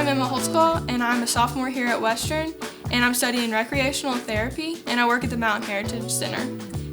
I'm Emma Holtzclaw, and I'm a sophomore here at Western, and I'm studying recreational therapy, and I work at the Mountain Heritage Center.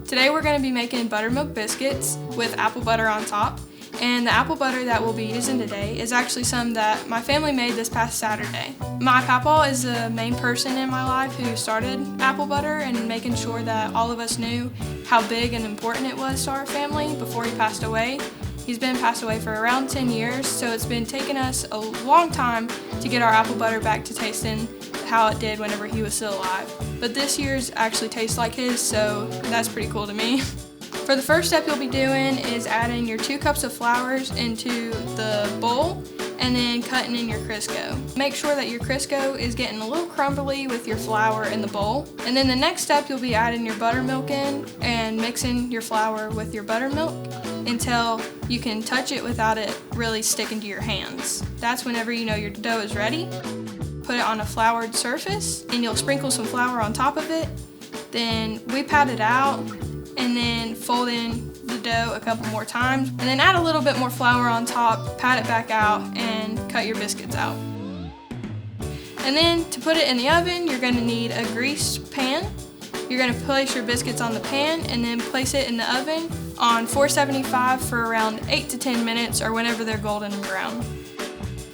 Today we're going to be making buttermilk biscuits with apple butter on top, and the apple butter that we'll be using today is actually some that my family made this past Saturday. My papa is the main person in my life who started apple butter and making sure that all of us knew how big and important it was to our family before he passed away. He's been passed away for around 10 years, so it's been taking us a long time to get our apple butter back to tasting how it did whenever he was still alive. But this year's actually tastes like his, so that's pretty cool to me. For the first step you'll be doing is adding your 2 cups of flours into the bowl and then cutting in your Crisco. Make sure that your Crisco is getting a little crumbly with your flour in the bowl. And then the next step you'll be adding your buttermilk in and mixing your flour with your buttermilk until you can touch it without it really sticking to your hands. That's whenever you know your dough is ready. Put it on a floured surface and you'll sprinkle some flour on top of it. Then we pat it out and then fold in the dough a couple more times and then add a little bit more flour on top, pat it back out, and cut your biscuits out. And then to put it in the oven, you're going to need a greased pan. You're going to place your biscuits on the pan and then place it in the oven on 475 for around 8 to 10 minutes or whenever they're golden and brown.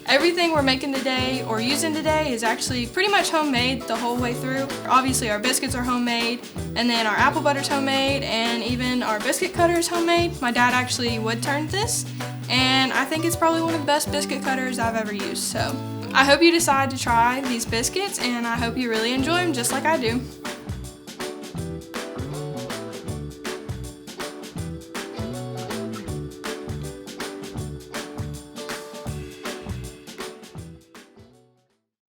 Everything we're making today or using today is actually pretty much homemade the whole way through. Obviously our biscuits are homemade, and then our apple butter's homemade, and even our biscuit cutter is homemade. My dad actually wood turned this, and I think it's probably one of the best biscuit cutters I've ever used. So I hope you decide to try these biscuits, and I hope you really enjoy them just like I do.